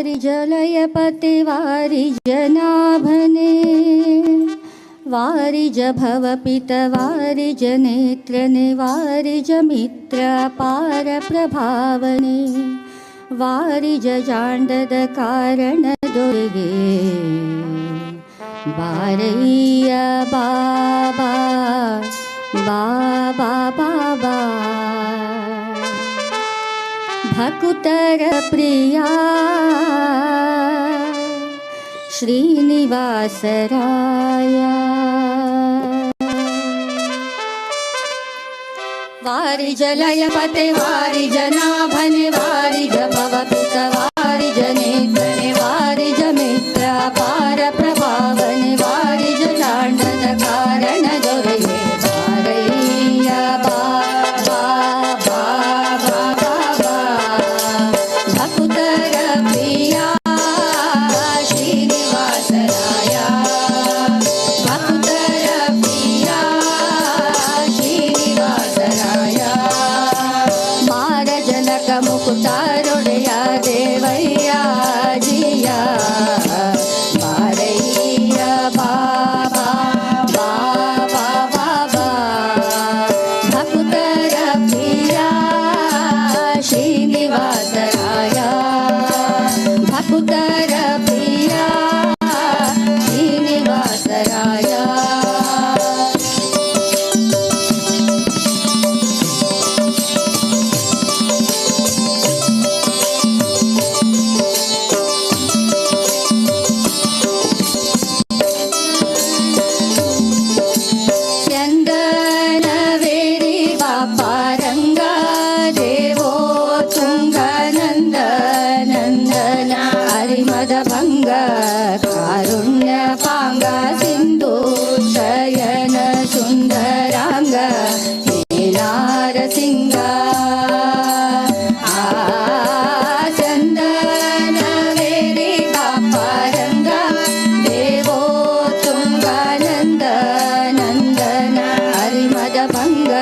वारिजलयपते वारिजनाभने वारिज भवपित वारिजनेत्रने वारिजमित्र अपार प्रभावने वारिज जाण्डद कारणदೊರೆಗೆ ಬಾರಯ್ಯ ಬಾಬಾ ಬಾಬಾ ಬಾಬಾ ಭಕುತರ ಪ್ರಿಯ ಶ್ರೀನಿವಾಸರಾಯ ವಾರಿಜಲಯಪತೆ ವಾರಿಜನಾಭನೆ ವಾರಿಜ ಭವಪಿತ ವಾರಿಜನೇತ್ರನೆ ವಾರಿಜ ಮಿತ್ರ ಅಪಾರ ಪ್ರಭಾವನೆ ವಾರಿಜ ಜಾಂಡದ ಕಾರಣದೊರೆಗೆ ಬಾರಯ್ಯ ಬಾಬಾ ಬಾಬಾ ಬಾಬಾ ಭಕುತರ ಪ್ರಿಯ ಶ್ರೀನಿವಾಸರಾಯ ಭಕುತರ ಪ್ರಿಯ ಶ್ರೀನಿವಾಸರಾಯ ಮಾರ ಜನಕ ಮುಕುತಾರೊಡೆಯ ದೇವಯ್ಯ ಜಿಯ ಬಾರಯ್ಯ ಬಾಬಾ ಬಾಬಾ ಬಾಬಾ ಭಕುತರ ಪ್ರಿಯ ಶ್ರೀನಿವಾಸರಾಯ ಭಕುತರ ಪ್ರಿಯ ಶ್ರೀನಿವಾಸರಾಯ ಚಂದನವೇರಿ ಬಾಪಾರಂಗ ದೇವೋ ತುಂಗ ನಂದ ನಂದನ ಹರಿಮದ ಭಂಗ ಕಾರುಣ್ಯ ಪಾಂಗ ಸಿಂಧು ಶಯನ ಸುಂದರಾಂಗ ನಾರಸಿಂಗ ಚಂದನವೇರಿ ಬಾಪಾರಂಗ ದೇವೋ ತುಂಗ ನಂದ ನಂದನ ಹರಿಮದ ಭಂಗ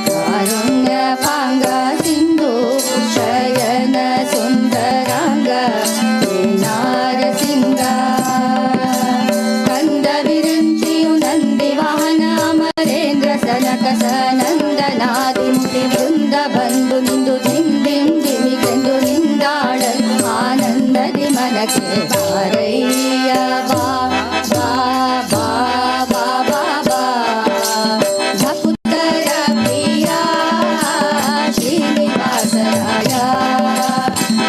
ಕಾರುಣ್ಯ ಪಾಂಗ ಸಿಂಧು ಶಯನ ಸುಂದರಾಂಗ ನಾರಸಿಂಗ ಕಂದ ವಿರಂಚಿಯು ನಂದಿ ವಾಹನ ಅಮರೇಂದ್ರ ಸನಕ ಸನಂದನಾದಿ ಮುಡಿ ಬೃಂದ ಬಂದು ನಿಂದು ದಿಂದಿಂದಿಮಿಗೆಂದು ನಿಂದಾಡಲು ಆನಂದದಿ ಮನಕ್ಕೆ ಬಾರಯ್ಯ ಬಾಬಾ ಬಾಬಾ ಬಾಬಾ ಭಕುತರ ಪ್ರಿಯ ಶ್ರೀನಿವಾಸರಾಯ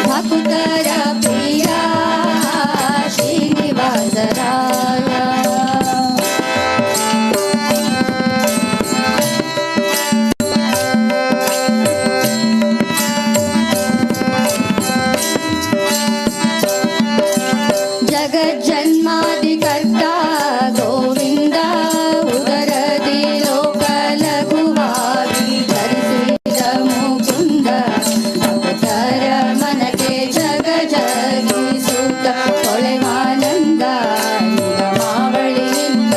ಭಕುತರ ಪ್ರಿಯ ಶ್ರೀನಿವಾಸರಾಯ ಜಗಜ್ಜನ್ಮಾದಿಕರ್ತ ಗೋವಿಂದ ಉದರದಿ ಲೋಕ ಲಘುವಾಗಿ ಧರಿಸಿದ ಮುಕುಂದ ಭಕ್ತರ ಮನಕ್ಕೆ ಜಗ ಜಗಿಸುತ್ತ ಕೊಳೆವಾನಂದ ನಿಗಮಾವಳಿಯಿಂದ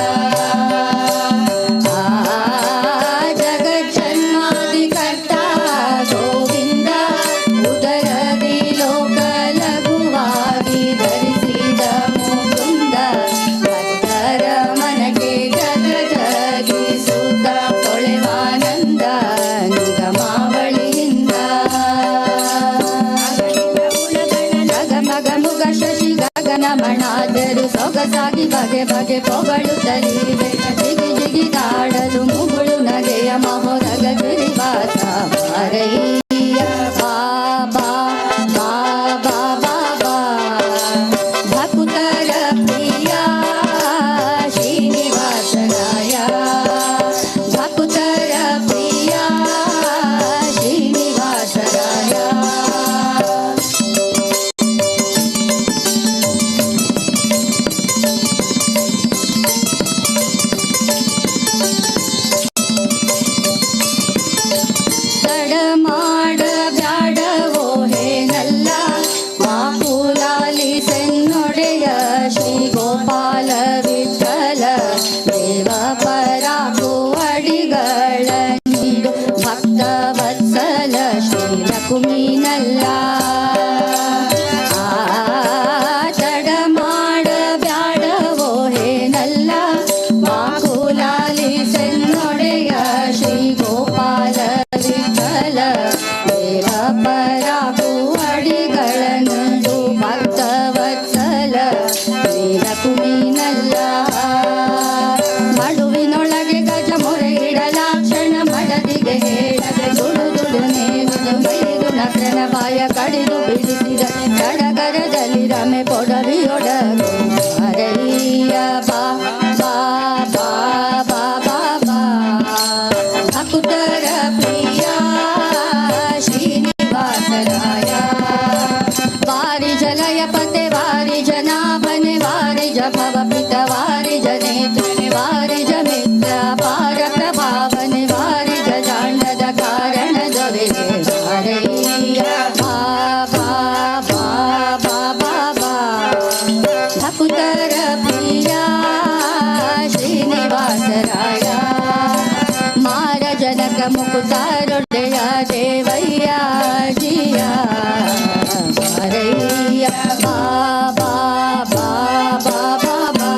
ಜಗಜ್ಜನ್ಮಾದಿಕರ್ತ ಗೋವಿಂದ ಉದರದಿ ಲೋಕ ಲಘುವಾಗಿ ಧರಿಸಿದ ಮುಕುಂದ ಭಕ್ತರ ಮನಕ್ಕೆ ಜಗ ಜಗಿಸುತ್ತ ಕೊಳೆವಾನಂದ ನಿಗಮಾವಳಿಯಿಂದ ಗಗಮಗ ಮುಗ ಶಶಿ ಗಗನ ಮಣಾದರು ಸೊಗಸಾಗಿ ಬಗೆ ಬಗೆ ಪೊಗಳುತ್ತಲಿ ಜಿಗಿ ಜಿಗಿದಾಡಲು ಮುಗುಳು ನಗೆಯ ಮಹೋರಗ ಗಿರಿವಾಸ ಬಾರಯ್ಯ ಬಾಬಾ ಬಾಬಾ ಬಾಬಾ ಭಕುತರ ಪ್ರಿಯ ಶ್ರೀನಿವಾಸರಾಯ ಭಕುತರ ಪ್ರಿಯ ಶ್ರೀನಿವಾಸರಾಯ ತಡ ಮಾಡ ಬ್ಯಾಡವೋ ಹೇನಲ್ಲ ಮಾಪುಲಾಲಿ ಸೆನ್ನೊಡೆಯ ಶ್ರೀ ಗೋಪಾಲ ವಿಠಲ ದೇವ ಪರಾಕು ಅಡಿಗಳ ನೀಡು ಭಕ್ತ ವತ್ಸಲ ಶ್ರೀ ಲಕುಮಿನಲ್ಲ ರಮೆ ಪೊಡವಿಯೊಡಗು ಹರಯ್ಯ ಬಾ ಬಾ ಬಾ ಬಾ ಬಾ ಬಾ ಭಕುತರ ಪ್ರಿಯ ಶ್ರೀನಿವಾಸರಾಯ ವಾರಿ ಜಲಯ ಪತೆ ವಾರಿ ಜನಾಭನೆ ವಾರಿ ಜಭವ ಪಿತ ವಾರಿ ಜನೇತ್ರನೆ ವಾರಿ ಜಮಿತ್ರ ಪಾರ ಪ್ರಭಾವನೆ ವಾರಿ ಜಾಂಡದ ಕಾರಣ ದೊರೆಗೆ ಹರಯ್ಯ ಬಾ ಬಾ ಬಾ ಬಾ ಬಾ ಬಾ ಭಕುತರ ಪ್ರಿಯ ಶ್ರೀನಿವಾಸರಾಯ ಮಾರ ಜನಕ ಮುಕುತಾರೊಡೆಯ ದೇವಯ್ಯ ಜಿಯ ಹರಯ್ಯ ಬಾ ಬಾ ಬಾ ಬಾ ಬಾ ಬಾ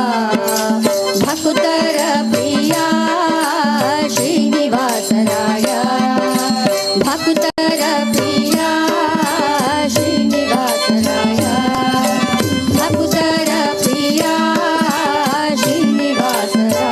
ಭಕುತರ ಪ್ರಿಯ ಶ್ರೀನಿವಾಸರಾಯ ಭಕುತರ ಪ್ರಿಯ ಶ್ರೀನಿವಾಸರಾಯ ಭಕುತರ ಪ್ರಿಯ ಶ್ರೀನಿವಾಸರಾಯ.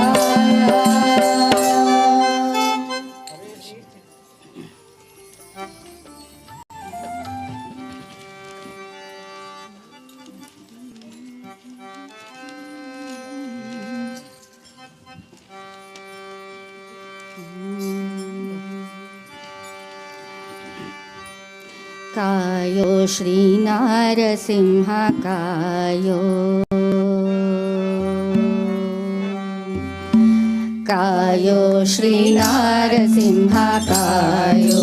कायो श्रीनारसिंह कायो कायो श्रीनारसिंह कायो